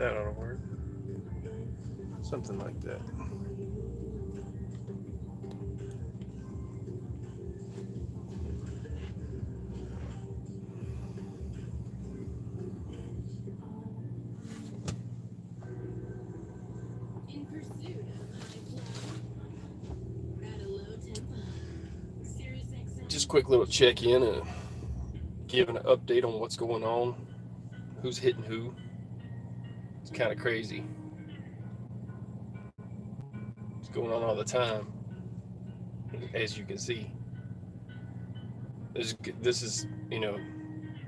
That ought to work. Something like that. Just quick little check-in and giving an update on what's going on, who's hitting who. It's kind of crazy. It's going on all the time, as you can see. This is,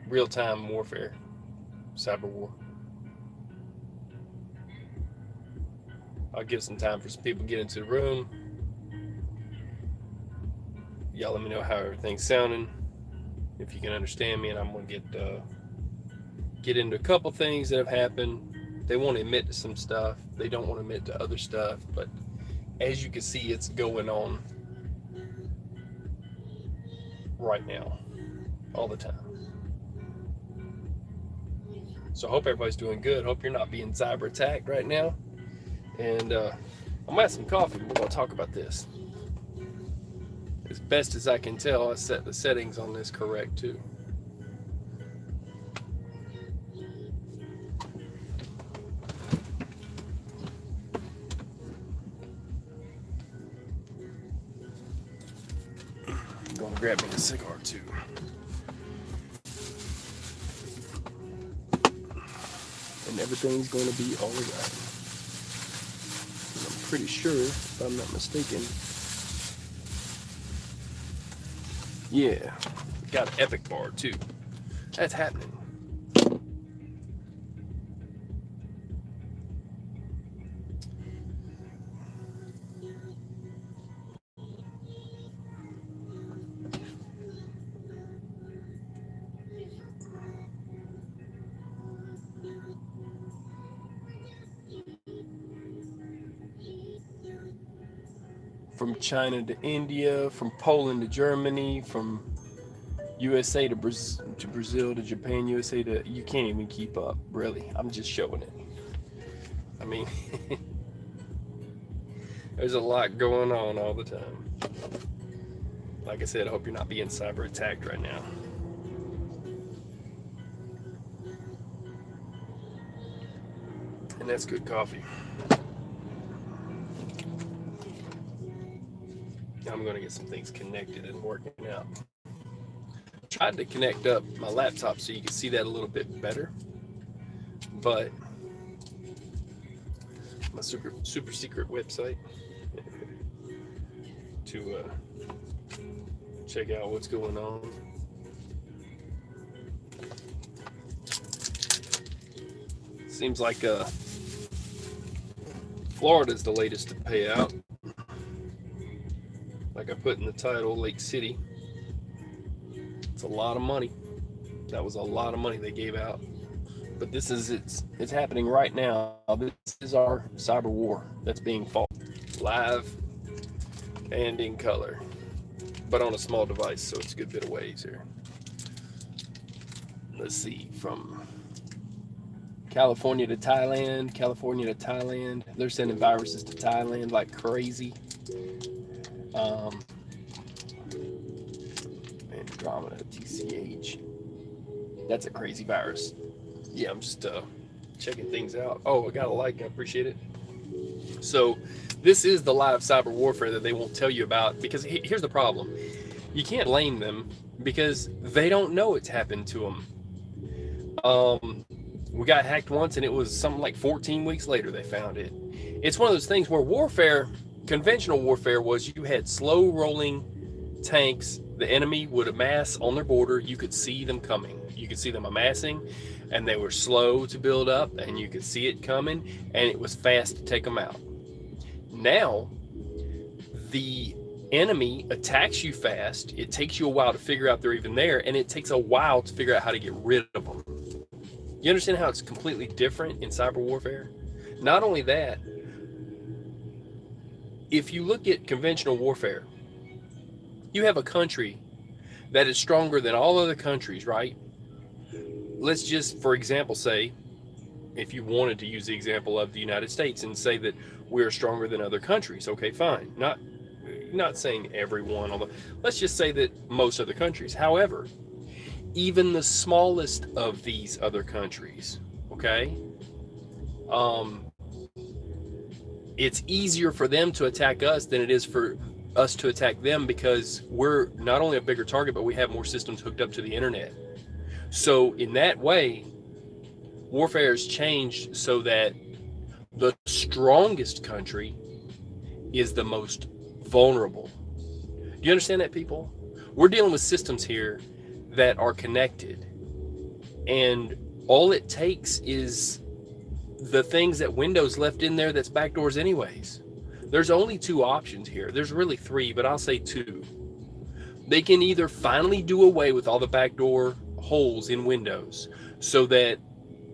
real-time warfare, cyberwar. I'll give some time for some people to get into the room. Y'all let me know how everything's sounding, if you can understand me, and I'm gonna get into a couple things that have happened. They won't admit to some stuff. They don't want to admit to other stuff, but as you can see, it's going on right now, all the time. So I hope everybody's doing good. Hope you're not being cyber attacked right now. And I'm gonna have some coffee. We're gonna talk about this. As best as I can tell, I set the settings on this correct too. I'm gonna grab me a cigar too. And everything's gonna be all right. I'm pretty sure, if I'm not mistaken, yeah, got an epic bar too. That's happening. From China to India, from Poland to Germany, from USA to Brazil to Japan, USA to... You can't even keep up, really. I'm just showing it. I mean, there's a lot going on all the time. Like I said, I hope you're not being cyber attacked right now. And that's good coffee. I'm going to get some things connected and working out. Tried to connect up my laptop so you can see that a little bit better, but my super secret website to check out what's going on. Seems like Florida's the latest to pay out. Like I put in the title, Lake City. It's a lot of money. That was a lot of money they gave out. But this is it's happening right now. This is our cyber war that's being fought live and in color, but on a small device, so it's a good bit of waves here. Let's see, from California to Thailand, they're sending viruses to Thailand like crazy. Andromeda TCH. That's a crazy virus. Yeah, I'm just checking things out. Oh, I got a like. I appreciate it. So this is the live cyber warfare that they won't tell you about, because here's the problem. You can't blame them because they don't know it's happened to them. We got hacked once and it was something like 14 weeks later they found it. It's one of those things where warfare, conventional warfare, was you had slow rolling tanks. The enemy would amass on their border. You could see them coming. You could see them amassing, and they were slow to build up, and you could see it coming, and it was fast to take them out. Now, the enemy attacks you fast. It takes you a while to figure out they're even there, and it takes a while to figure out how to get rid of them. You understand how it's completely different in cyber warfare? Not only that, if you look at conventional warfare, you have a country that is stronger than all other countries, right? Let's just, for example, say if you wanted to use the example of the United States and say that we're stronger than other countries, okay, fine. Not saying everyone, although let's just say that most other countries. However, even the smallest of these other countries, okay, um, it's easier for them to attack us than it is for us to attack them, because we're not only a bigger target, but we have more systems hooked up to the internet. So in that way, warfare has changed so that the strongest country is the most vulnerable. Do you understand that, people? We're dealing with systems here that are connected, and all it takes is the things that Windows left in there that's backdoors anyways. There's only two options here. There's really three, but I'll say two. They can either finally do away with all the backdoor holes in Windows so that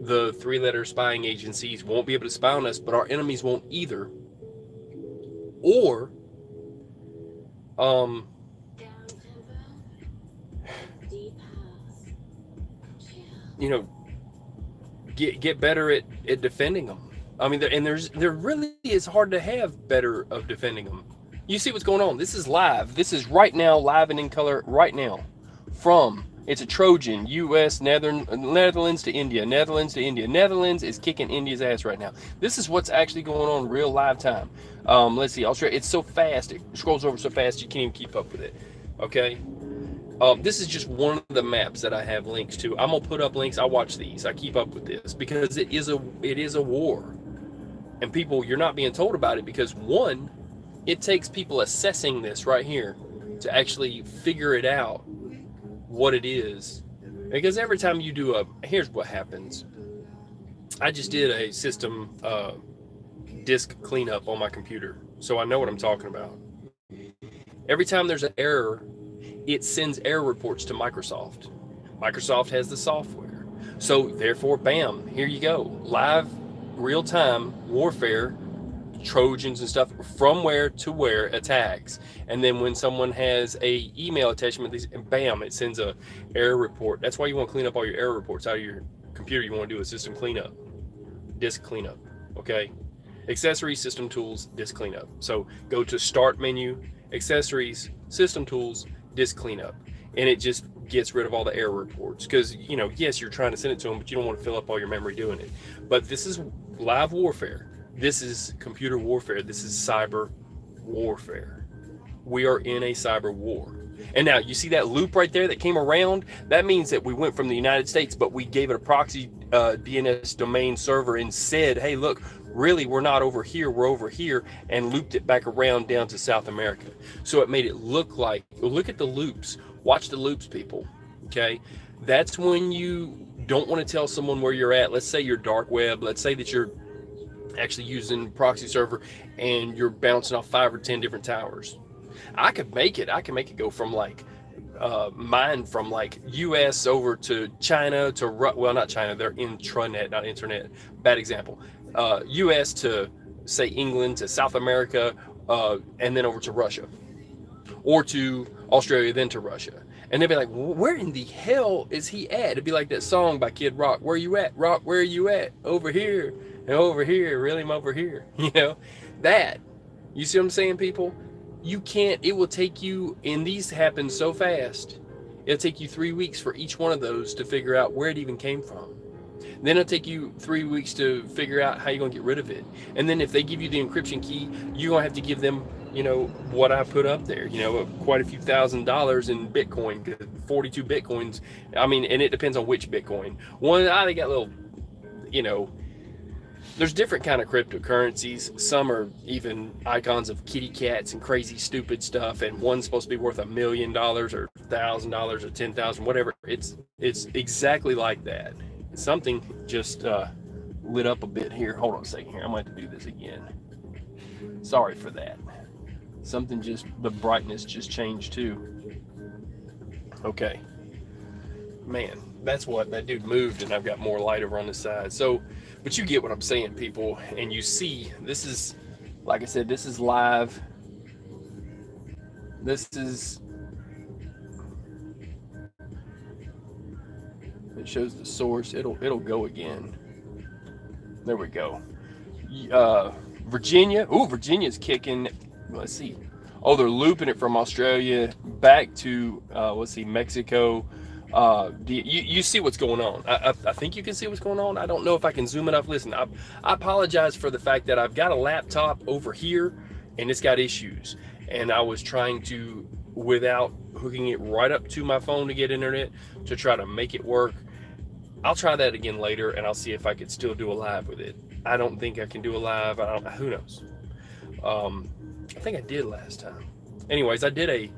the three-letter spying agencies won't be able to spy on us, but our enemies won't either. Or, you know, get better at defending them. I mean, there really is hard to have better of defending them. You see what's going on. This is live. This is right now, live and in color right now. It's a Trojan, U.S., Netherlands to India, Netherlands to India. Netherlands is kicking India's ass right now. This is what's actually going on real live time. Let's see, Australia, it's so fast. It scrolls over so fast you can't even keep up with it. Okay? This is just one of the maps that I have links to. I'm going to put up links. I watch these. I keep up with this because it is a war. And people, you're not being told about it because, one, it takes people assessing this right here to actually figure it out, what it is. Because every time you do here's what happens. I just did a system disk cleanup on my computer, so I know what I'm talking about. Every time there's an error, it sends error reports to Microsoft. Microsoft has the software. So therefore, bam, here you go. Live, real-time warfare, Trojans and stuff, from where to where attacks. And then when someone has a email attachment, bam, it sends a error report. That's why you want to clean up all your error reports out of your computer. You want to do a system cleanup, disk cleanup, okay? Accessories, system tools, disk cleanup. So go to start menu, accessories, system tools, disk cleanup. And it just gets rid of all the error reports. Because, you know, yes, you're trying to send it to them, but you don't want to fill up all your memory doing it. But this is live warfare. This is computer warfare. This is cyber warfare. We are in a cyber war. And now you see that loop right there that came around? That means that we went from the United States, but we gave it a proxy DNS domain server and said, hey, look, really, we're not over here, we're over here, and looped it back around down to South America. So it made it look like, look at the loops. Watch the loops, people, okay? That's when you don't want to tell someone where you're at. Let's say you're dark web. Let's say that you're actually using proxy server and you're bouncing off 5 or 10 different towers. I can make it go from like mine from like US over to China to, well, not China, they're intranet, not internet, bad example. US to say England to South America, and then over to Russia, or to Australia, then to Russia. And they'd be like, where in the hell is he at? It'd be like that song by Kid Rock, where you at, Rock, where you at? Over here, and over here, really, I'm over here. You know, that, you see what I'm saying, people? You can't, it will take you, and these happen so fast, it'll take you 3 weeks for each one of those to figure out where it even came from. Then it'll take you 3 weeks to figure out how you're going to get rid of it. And then if they give you the encryption key, you're going to have to give them, you know, what I put up there, you know, quite a few $1,000s in Bitcoin, 42 Bitcoins. I mean, and it depends on which Bitcoin. One, they got little, you know, there's different kind of cryptocurrencies. Some are even icons of kitty cats and crazy stupid stuff, and one's supposed to be worth $1 million or $1,000 or 10,000, whatever. It's exactly like that. Something just lit up a bit here. Hold on a second here. I'm going to have to do this again. Sorry for that. Something just, the brightness just changed too. Okay. Man, that's what, that dude moved and I've got more light over on the side. So, but you get what I'm saying, people. And you see, this is, like I said, this is live. This is, it shows the source. It'll go again. There we go. Virginia. Ooh, Virginia's kicking. Let's see. Oh, they're looping it from Australia back to let's see, Mexico. You see what's going on? I think you can see what's going on. I don't know if I can zoom enough. Listen, I apologize for the fact that I've got a laptop over here and it's got issues, and I was trying to, without hooking it right up to my phone to get internet, to try to make it work. I'll try that again later, and I'll see if I could still do a live with it. I don't think I can do a live. Who knows? I think I did last time. Anyways, I did a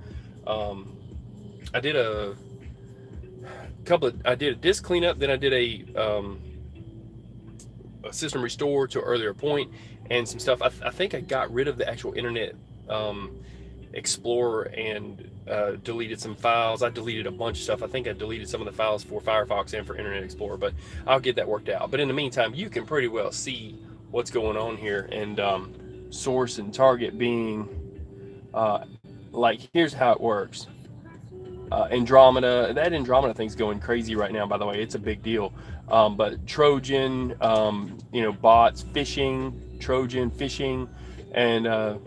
disk cleanup, then I did a system restore to an earlier point, and some stuff. I think I got rid of the actual Internet Explorer and deleted some files. I deleted a bunch of stuff. I think I deleted some of the files for Firefox and for Internet Explorer, but I'll get that worked out. But in the meantime, you can pretty well see what's going on here, and source and target being like, here's how it works. Andromeda, that Andromeda thing's going crazy right now, by the way. It's a big deal. But Trojan, bots, phishing, Trojan, phishing, and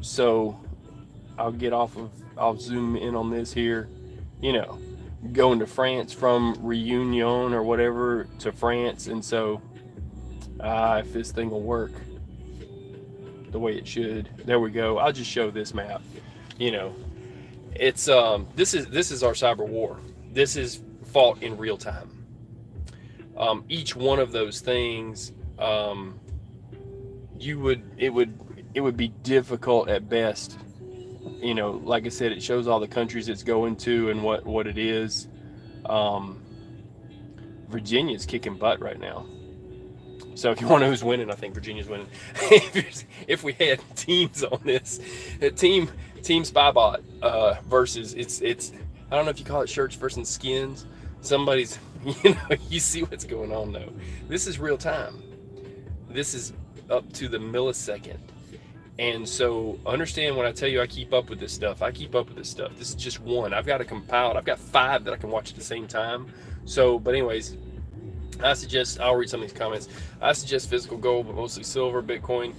so I'll zoom in on this here, going to France from Reunion or whatever to France. And so if this thing will work the way it should, there we go. I'll just show this map. It's this is our cyber war. This is fought in real time. Each one of those things, it would be difficult at best. Like I said, it shows all the countries it's going to and what it is. Virginia's kicking butt right now. So if you want to know who's winning, I think Virginia's winning. If we had teams on this, Team Spybot versus it's I don't know if you call it shirts versus skins. Somebody's you see what's going on though. This is real time. This is up to the millisecond. And so understand when I tell you I keep up with this stuff. I keep up with this stuff. This is just one. I've got it compiled. I've got 5 that I can watch at the same time. So, but anyways, I'll read some of these comments. I suggest physical gold, but mostly silver. Bitcoin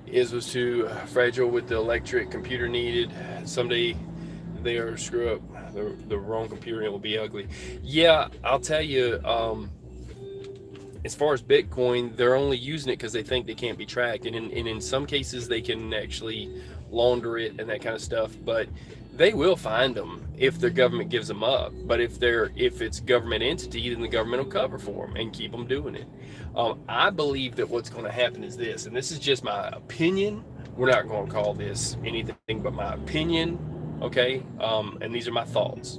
was too fragile with the electric computer needed. Someday they are screw up the wrong computer and it will be ugly. Yeah, I'll tell you, as far as Bitcoin, they're only using it because they think they can't be tracked. And in some cases, they can actually launder it and that kind of stuff. But they will find them if their government gives them up. But if it's government entity, then the government will cover for them and keep them doing it. I believe that what's going to happen is this, and this is just my opinion. We're not going to call this anything but my opinion, okay? And these are my thoughts.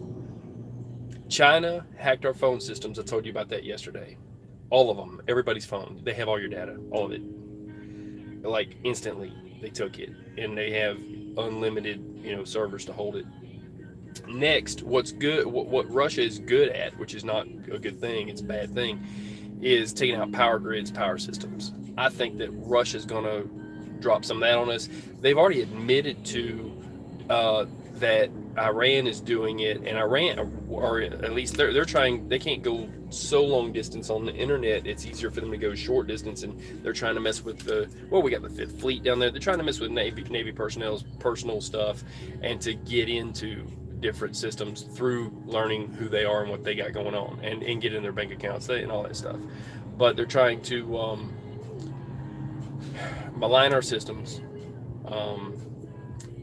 China hacked our phone systems. I told you about that yesterday. All of them, everybody's phone. They have all your data, all of it. Like instantly, they took it, and they have unlimited, servers to hold it. Next, what's good, what Russia is good at, which is not a good thing, it's a bad thing, is taking out power grids, power systems. I think that Russia's going to drop some of that on us. They've already admitted to that Iran is doing it, and Iran, or at least they're trying. They can't go so long distance on the internet. It's easier for them to go short distance, and they're trying to mess with we got the Fifth Fleet down there. They're trying to mess with Navy personnel's personal stuff, and to get into different systems through learning who they are and what they got going on, and get in their bank accounts and all that stuff. But they're trying to malign our systems,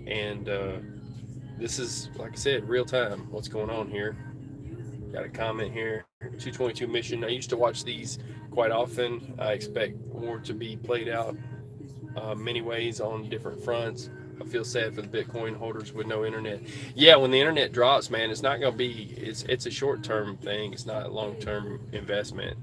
and this is, like I said, real time. What's going on here? Got a comment here. 222 mission. I used to watch these quite often. I expect war to be played out many ways on different fronts. I feel sad for the Bitcoin holders with no internet. Yeah, when the internet drops, man, it's not going to be. It's a short-term thing. It's not a long-term investment.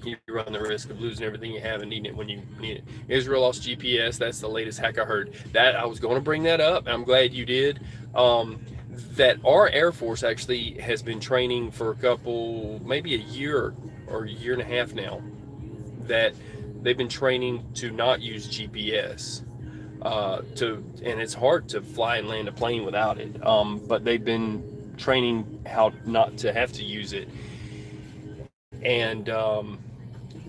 You run the risk of losing everything you have and needing it when you need it. Israel lost GPS. That's the latest hack I heard. That I was going to bring that up. I'm glad you did. That our Air Force actually has been training for maybe a year or a year and a half now. That they've been training to not use GPS. And it's hard to fly and land a plane without it. But they've been training how not to have to use it. And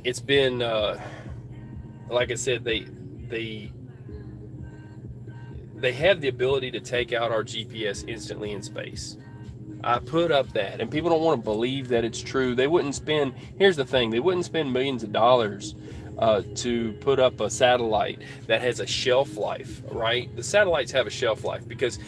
it's been like I said, they they have the ability to take out our GPS instantly in space. I put up that, and people don't want to believe that it's true. They wouldn't spend. Here's the thing: they wouldn't spend millions of dollars to put up a satellite that has a shelf life. Right? The satellites have a shelf life because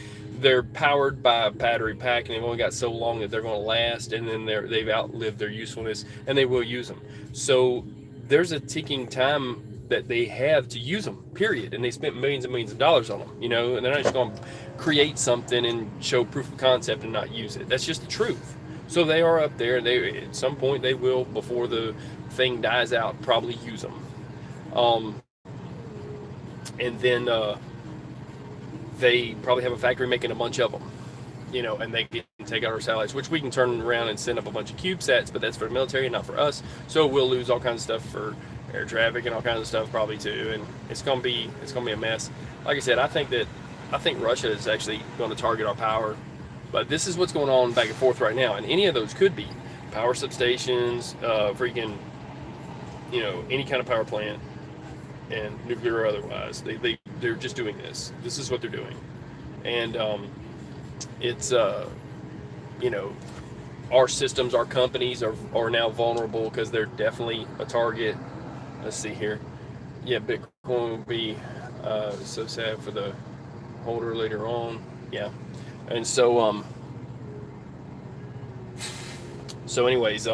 they're powered by a battery pack, and they've only got so long that they're going to last, and then they've outlived their usefulness, and they will use them. So there's a ticking time that they have to use them, period. And they spent millions and millions of dollars on them, and they're not just going to create something and show proof of concept and not use it. That's just the truth. So they are up there, and they at some point they will, before the thing dies out, probably use them. And then they probably have a factory making a bunch of them, and they can take out our satellites, which we can turn around and send up a bunch of CubeSats, but that's for the military and not for us. So we'll lose all kinds of stuff for air traffic and all kinds of stuff probably too, and it's gonna be a mess. Like I said, I think Russia is actually going to target our power, but this is what's going on back and forth right now, and any of those could be power substations, freaking, any kind of power plant, and nuclear or otherwise. They're just doing this. This is what they're doing, and it's our systems, our companies are now vulnerable because they're definitely a target. Let's see here. Yeah, Bitcoin will be so sad for the holder later on. Yeah, and so anyways,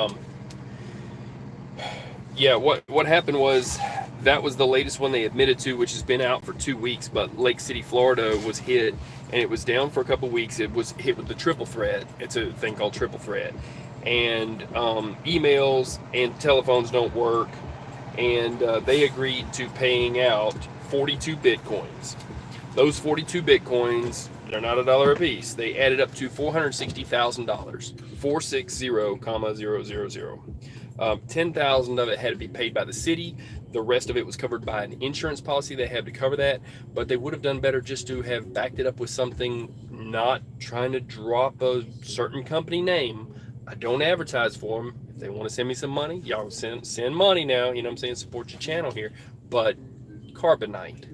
yeah, what happened was that was the latest one they admitted to, which has been out for 2 weeks. But Lake City, Florida, was hit, and it was down for a couple weeks. It was hit with the triple threat. It's a thing called triple threat, and emails and telephones don't work. And they agreed to paying out 42 bitcoins. Those 42 bitcoins, they're not $1 a piece. They added up to $460,000, 460,000. 10,000 of it had to be paid by the city. The rest of it was covered by an insurance policy they had to cover that. But they would have done better just to have backed it up with something, not trying to drop a certain company name. I don't advertise for them. If they want to send me some money, y'all send money now. You know what I'm saying? Support your channel here. But Carbonite.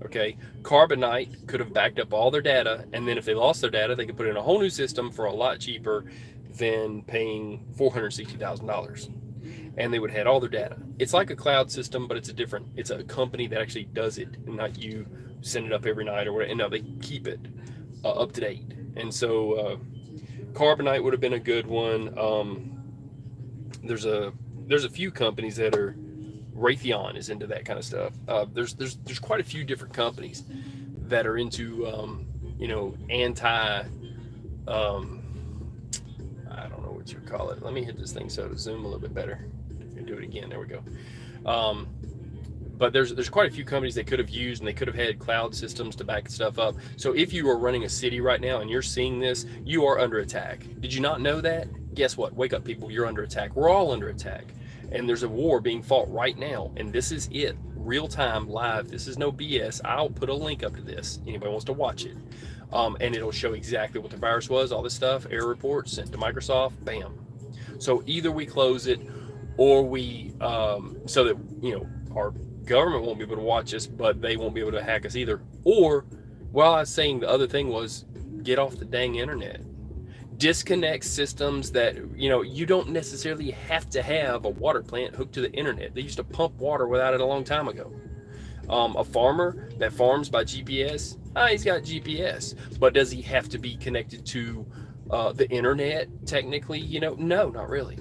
Okay? Carbonite could have backed up all their data, and then if they lost their data, they could put in a whole new system for a lot cheaper than paying $460,000. And they would have had all their data. It's like a cloud system, but it's a company that actually does it, and not you send it up every night or whatever. And no, they keep it up to date. And so Carbonite would have been a good one. There's a few companies that are, Raytheon is into that kind of stuff. There's quite a few different companies that are into anti I don't know what you call it. Let me hit this thing so to zoom a little bit better and do it again. There we go. But there's quite a few companies they could have used, and they could have had cloud systems to back stuff up. So if you are running a city right now and you're seeing this, you are under attack. Did you not know that? Guess what? Wake up, people. You're under attack. We're all under attack. And there's a war being fought right now. And this is it. Real time, live. This is no BS. I'll put a link up to this. Anybody wants to watch it. And it'll show exactly what the virus was, all this stuff, error reports sent to Microsoft, bam. So either we close it, or we, so that, our government won't be able to watch us, but they won't be able to hack us either. Or, well, I was saying the other thing was, get off the dang internet. Disconnect systems that, you don't necessarily have to have a water plant hooked to the internet. They used to pump water without it a long time ago. A farmer that farms by GPS, he's got GPS, but does he have to be connected to the internet technically? No, not really.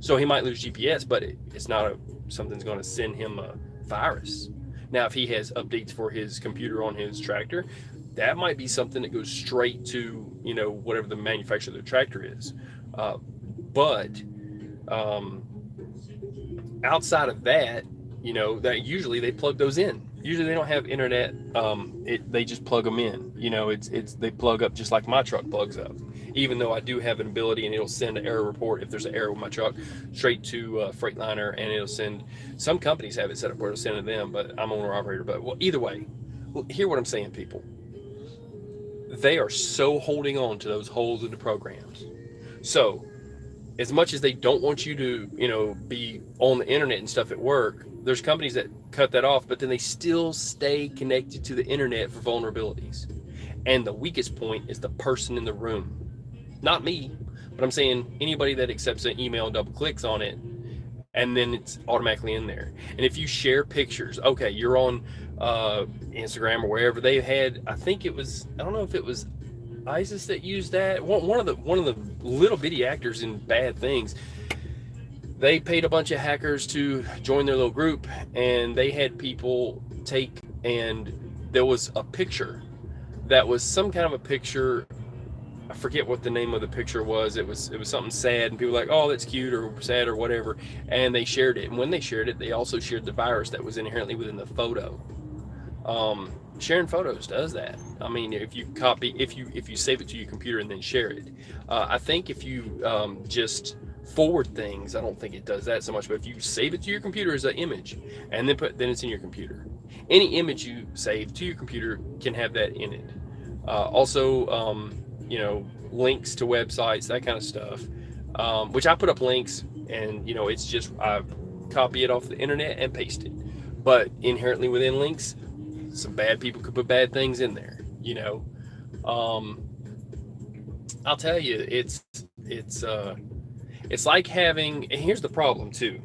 So he might lose GPS, but it's not something's going to send him a virus. Now, if he has updates for his computer on his tractor, that might be something that goes straight to, whatever the manufacturer of the tractor is. But outside of that, that usually they plug those in. Usually they don't have internet. They just plug them in. They plug up just like my truck plugs up. Even though I do have an ability, and it'll send an error report if there's an error with my truck straight to Freightliner, and it'll send. Some companies have it set up where it'll send to them, but I'm owner operator. But either way, hear what I'm saying, people. They are so holding on to those holes in the programs. So as much as they don't want you to, be on the internet and stuff at work, there's companies that cut that off, but then they still stay connected to the internet for vulnerabilities. And the weakest point is the person in the room. Not me, but I'm saying anybody that accepts an email and double clicks on it, and then it's automatically in there. And if you share pictures, okay, you're on Instagram or wherever, they had, I don't know if it was ISIS that used that. One of the little bitty actors in Bad Things, they paid a bunch of hackers to join their little group, and they had people take, and there was a picture that was some kind of a picture. I forget what the name of the picture was. It was something sad, and people were like, oh, that's cute or sad or whatever, and they shared it. And when they shared it, they also shared the virus that was inherently within the photo. Sharing photos does that. I mean, if you save it to your computer and then share it, I think if you just forward things, I don't think it does that so much. But if you save it to your computer as an image and then it's in your computer, any image you save to your computer can have that in it. Also, links to websites, that kind of stuff, which I put up links, and it's just I copy it off the internet and paste it. But inherently within links, some bad people could put bad things in there. I'll tell you, it's like having, and here's the problem too,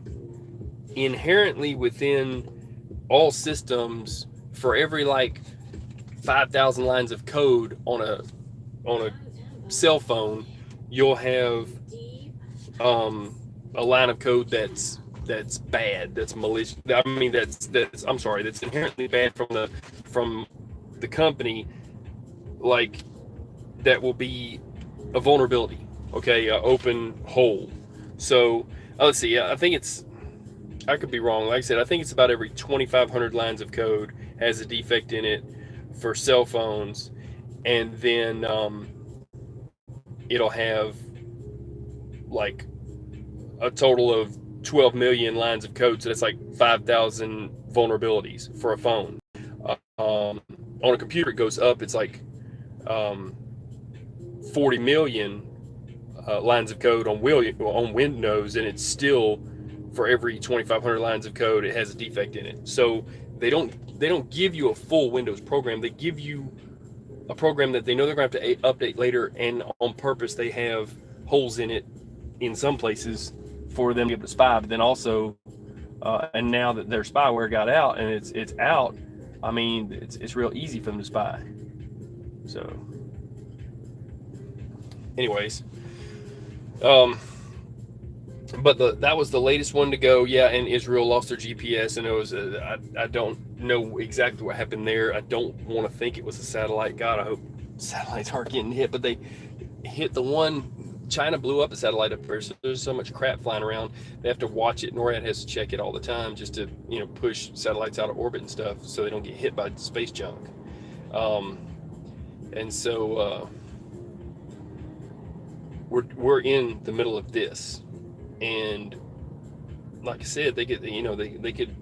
inherently within all systems, for every like 5,000 lines of code on a cell phone, you'll have a line of code that's bad, that's malicious. I mean, that's inherently bad from the company, like that will be a vulnerability, okay, an open hole. So let's see, I think I could be wrong. Like I said, I think it's about every 2,500 lines of code has a defect in it for cell phones, and then it'll have like a total of 12 million lines of code, so that's like 5,000 vulnerabilities for a phone. On a computer, it goes up. It's like 40 million lines of code on Windows, and it's still, for every 2,500 lines of code, it has a defect in it. So they don't give you a full Windows program. They give you a program that they know they're going to have to update later, and on purpose they have holes in it in some places for them to be able to spy. But then also, and now that their spyware got out and it's out, I mean, it's real easy for them to spy. So, anyways, but that was the latest one to go. Yeah, and Israel lost their GPS, and it was I don't know exactly what happened there. I don't want to think it was a satellite. God, I hope satellites aren't getting hit, but they hit the one. China blew up a satellite up there, so there's so much crap flying around. They have to watch it. NORAD has to check it all the time just to push satellites out of orbit and stuff, so they don't get hit by space junk. And so we're in the middle of this, and like I said, they get they could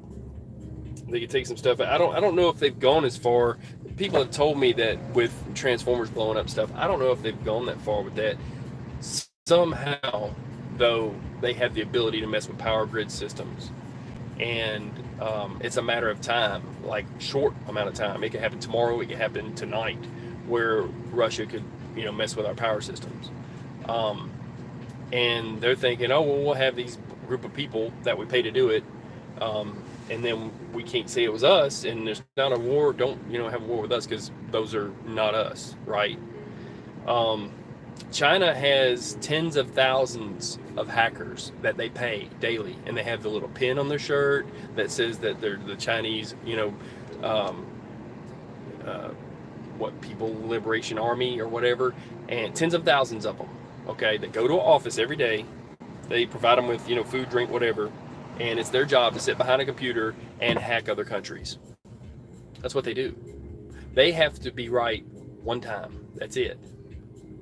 take some stuff. I don't know if they've gone as far. People have told me that with Transformers blowing up stuff, I don't know if they've gone that far with that. Somehow, though, they have the ability to mess with power grid systems, and it's a matter of time, like short amount of time. It could happen tomorrow, it could happen tonight, where Russia could mess with our power systems. And they're thinking, oh well, we'll have these group of people that we pay to do it, and then we can't say it was us, and there's not a war. Don't have a war with us, because those are not us, right? China has tens of thousands of hackers that they pay daily, and they have the little pin on their shirt that says that they're the Chinese, People Liberation Army or whatever, and tens of thousands of them, okay, that go to an office every day. They provide them with, food, drink, whatever, and it's their job to sit behind a computer and hack other countries. That's what they do. They have to be right one time. That's it.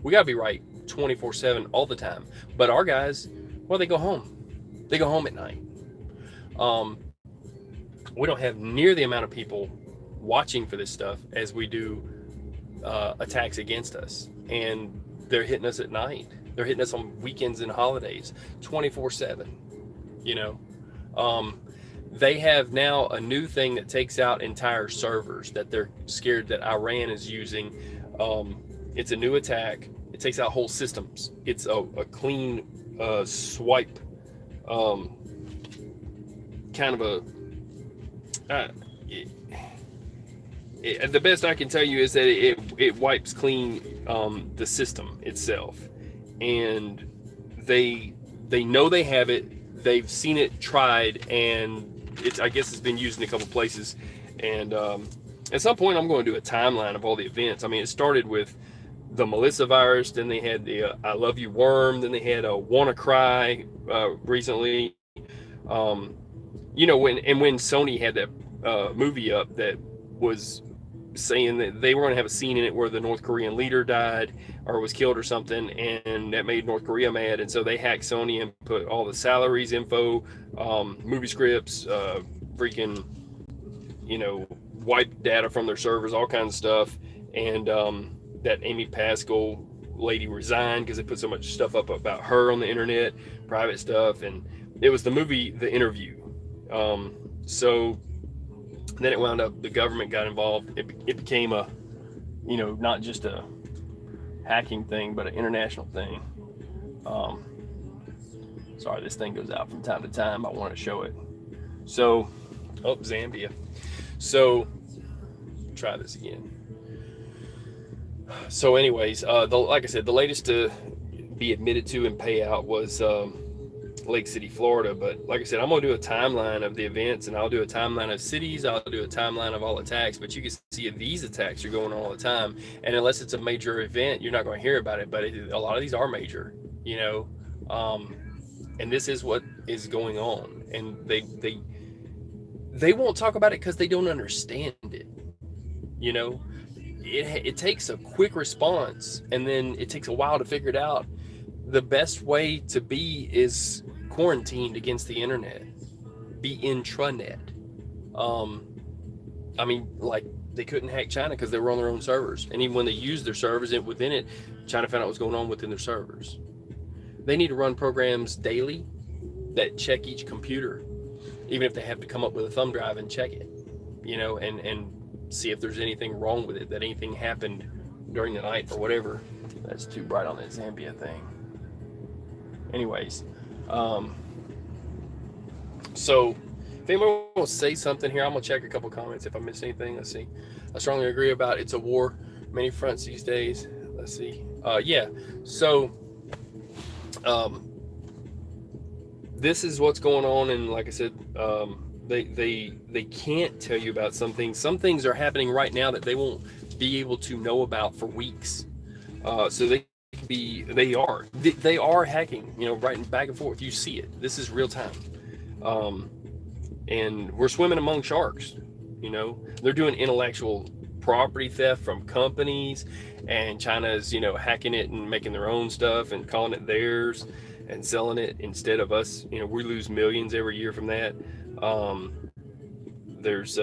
We got to be right 24/7 all the time. But our guys, well, they go home. They go home at night. We don't have near the amount of people watching for this stuff as we do attacks against us. And they're hitting us at night. They're hitting us on weekends and holidays, 24/7. You know, they have now a new thing that takes out entire servers that they're scared that Iran is using. It's a new attack. It takes out whole systems. It's a clean swipe, kind of the best I can tell you is that it wipes clean the system itself, and they know they have it. They've seen it tried, and I guess it's been used in a couple places. And at some point, I'm going to do a timeline of all the events. I mean, it started with the Melissa virus, then they had the I Love You worm, then they had a WannaCry recently. You know, when Sony had that movie up that was saying that they were going to have a scene in it where the North Korean leader died or was killed or something, and that made North Korea mad, and so they hacked Sony and put all the salaries info, movie scripts, freaking, you know, wiped data from their servers, all kinds of stuff. And that Amy Pascal lady resigned because they put so much stuff up about her on the internet, private stuff, and it was the movie The Interview. So then it wound up, the government got involved. It became a, you know, not just a hacking thing, but an international thing. Sorry, this thing goes out from time to time. I want to show it. So, oh, Zambia. So, try this again. So anyways, like I said, the latest to be admitted to and pay out was Lake City, Florida. But like I said, I'm going to do a timeline of the events, and I'll do a timeline of cities. I'll do a timeline of all attacks. But you can see these attacks are going on all the time. And unless it's a major event, you're not going to hear about it. But a lot of these are major, you know. And this is what is going on. And they won't talk about it because they don't understand it, you know. It takes a quick response, and then it takes a while to figure it out. The best way to be is quarantined against the internet. Be intranet. I mean, like, they couldn't hack China because they were on their own servers, and even when they used their servers within it, China found out what was going on within their servers. They need to run programs daily that check each computer, even if they have to come up with a thumb drive and check it, you know, and see if there's anything wrong with it, that anything happened during the night or whatever. That's too bright on that Zambia thing. Anyways, so if anyone wants to say something here, I'm gonna check a couple comments if I missed anything. Let's see. I strongly agree about it's a war, many fronts these days. Let's see. Yeah. So this is what's going on, and like I said, they can't tell you about some things. Some things are happening right now that they won't be able to know about for weeks. So they are hacking, you know, right back and forth. You see it. This is real time. And we're swimming among sharks. You know, they're doing intellectual property theft from companies, and China's, you know, hacking it and making their own stuff and calling it theirs and selling it instead of us. You know, we lose millions every year from that. There's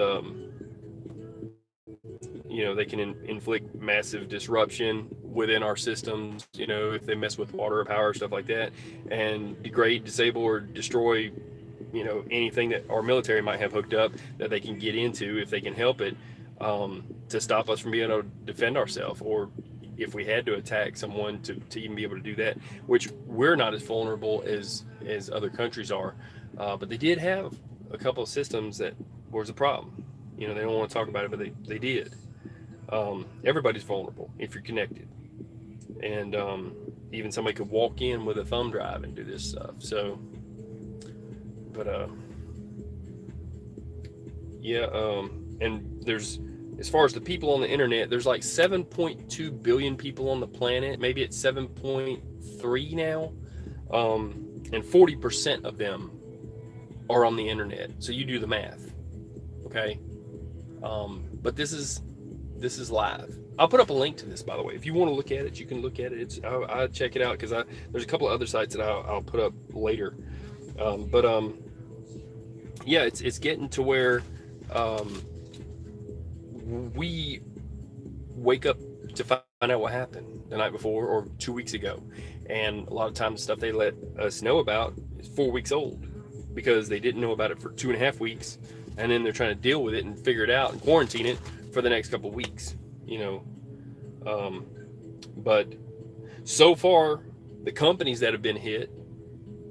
you know, they can inflict massive disruption within our systems, you know, if they mess with water or power, stuff like that, and degrade, disable, or destroy, you know, anything that our military might have hooked up that they can get into if they can help it, to stop us from being able to defend ourselves, or if we had to attack someone to even be able to do that, which we're not as vulnerable as other countries are. But they did have a couple of systems that was a problem. You know, they don't want to talk about it, but they did. Everybody's vulnerable if you're connected. And even somebody could walk in with a thumb drive and do this stuff. So, but yeah, and there's, as far as the people on the internet, there's like 7.2 billion people on the planet. Maybe it's 7.3 now. And 40% of them are on the internet. So you do the math. Okay. But this is live. I'll put up a link to this, by the way. If you want to look at it, you can look at it. I'll check it out, because there's a couple of other sites that I'll put up later. Yeah, it's getting to where we wake up to find out what happened the night before or 2 weeks ago. And a lot of times the stuff they let us know about is 4 weeks old because they didn't know about it for 2.5 weeks. And then they're trying to deal with it and figure it out and quarantine it for the next couple of weeks, you know. But so far, the companies that have been hit,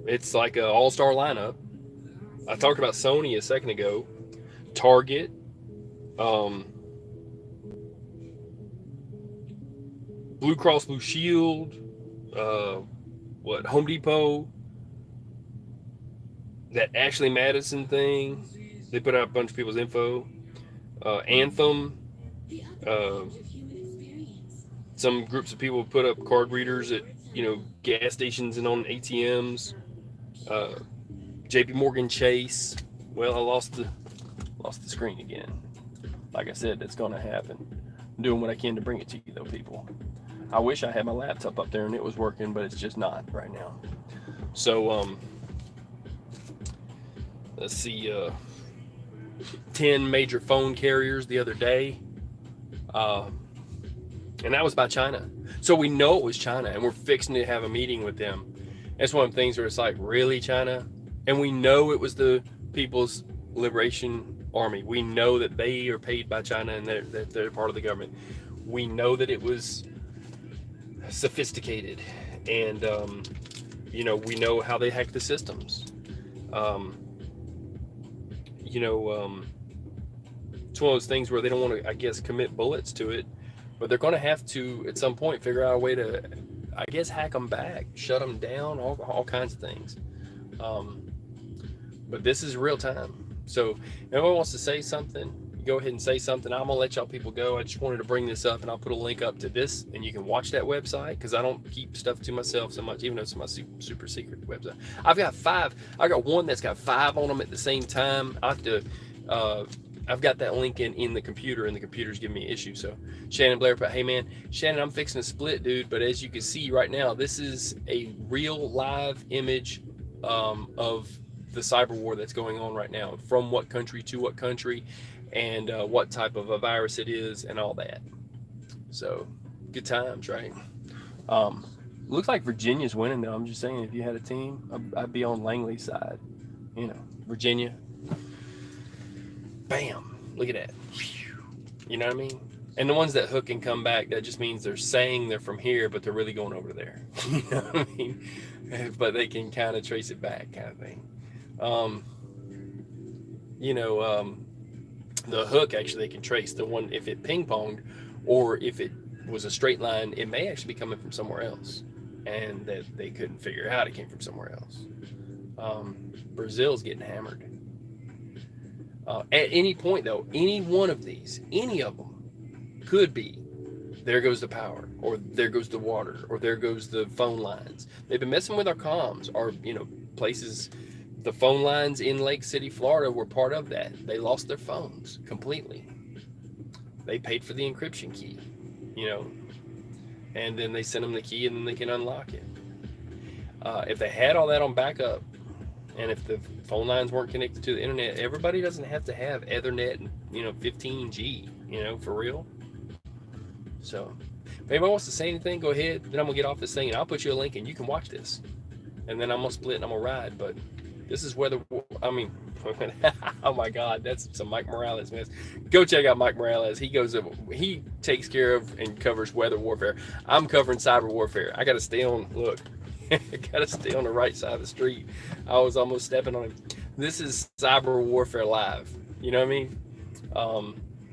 it's like an all-star lineup. I talked about Sony a second ago, Target, Blue Cross Blue Shield, Home Depot, that Ashley Madison thing. They put out a bunch of people's info. Anthem, some groups of people put up card readers at gas stations and on ATMs. JP Morgan Chase. Well, I lost the screen again. Like I said, that's going to happen. I'm doing what I can to bring it to you, though, people. I wish I had my laptop up there and it was working, but it's just not right now. So, let's see, 10 major phone carriers the other day. And that was by China. So we know it was China, and we're fixing to have a meeting with them. That's one of the things where it's like, really, China? And we know it was the People's Liberation Army. We know that they are paid by China and they're part of the government. We know that it was sophisticated, and we know how they hack the systems. It's one of those things where they don't want to, I guess, commit bullets to it, but they're going to have to at some point figure out a way to, I guess, hack them back, shut them down, all kinds of things. But this is real time. So if anyone wants to say something, go ahead and say something. I'm gonna let y'all people go. I just wanted to bring this up, and I'll put a link up to this, and you can watch that website, because I don't keep stuff to myself so much, even though it's my super secret website. I've got one that's got 5 on them at the same time. I have to I've got that link in the computer, and the computer's giving me an issue. So Shannon Blair put, hey man, Shannon, I'm fixing to split, dude, but as you can see right now, this is a real live image of the cyber war that's going on right now, from what country to what country, and what type of a virus it is, and all that. So good times, right? Looks like Virginia's winning, though. I'm just saying, if you had a team, I'd be on Langley's side. Virginia. Bam! Look at that. You know what I mean? And the ones that hook and come back, that just means they're saying they're from here, but they're really going over there. You know what I mean? But they can kind of trace it back, kind of thing. The hook, actually, they can trace the one, if it ping-ponged, or if it was a straight line, it may actually be coming from somewhere else, and that they couldn't figure out it came from somewhere else. Brazil's getting hammered. At any point, though, any one of these, any of them, could be, there goes the power, or there goes the water, or there goes the phone lines. They've been messing with our comms, or, places. The phone lines in Lake City, Florida were part of that. They lost their phones completely. They paid for the encryption key, and then they sent them the key, and then they can unlock it. If they had all that on backup, and if the phone lines weren't connected to the internet, everybody doesn't have to have Ethernet and 15G, for real. So if anybody wants to say anything, go ahead. Then I'm gonna get off this thing, and I'll put you a link, and you can watch this. And then I'm gonna split and I'm gonna ride. But this is oh my God, that's some Mike Morales mess. Go check out Mike Morales. He takes care of and covers weather warfare. I'm covering cyber warfare. I gotta stay on. Look. I gotta stay on the right side of the street. I was almost stepping on him. This is Cyber Warfare Live. You know what I mean?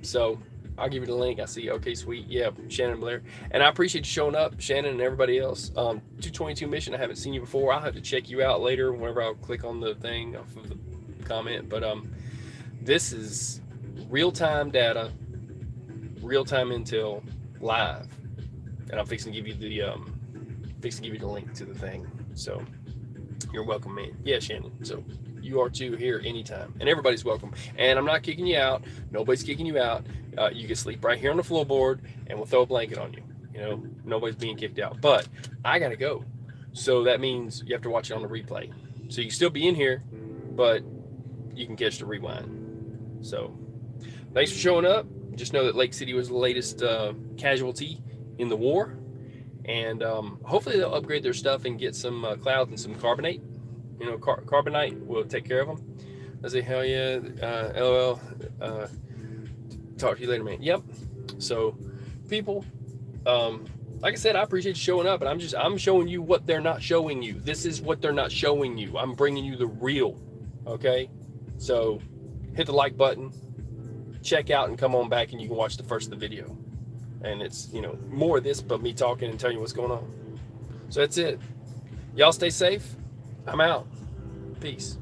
So I'll give you the link. I see. Okay, sweet. Yeah, Shannon Blair. And I appreciate you showing up, Shannon, and everybody else. 222 mission. I haven't seen you before. I'll have to check you out later whenever I'll click on the thing off of the comment. But this is real-time data, real-time intel, live, and I'm fixing to give you the link to the thing. So you're welcome, man. Yeah, Shannon. So you are too here anytime, and everybody's welcome. And I'm not kicking you out. Nobody's kicking you out. You can sleep right here on the floorboard, and we'll throw a blanket on you. Nobody's being kicked out. But I gotta go, so that means you have to watch it on the replay. So you can still be in here, but you can catch the rewind. So thanks for showing up. Just know that Lake City was the latest casualty in the war. And hopefully they'll upgrade their stuff and get some clouds and some carbonate. You know, carbonite will take care of them. I say, hell yeah, LOL. Talk to you later, man. Yep. So, people, like I said, I appreciate you showing up, and I'm showing you what they're not showing you. This is what they're not showing you. I'm bringing you the real. Okay. So, hit the like button, check out, and come on back, and you can watch the first of the video. And it's, you know, more of this, but me talking and telling you what's going on. So that's it. Y'all stay safe. I'm out. Peace.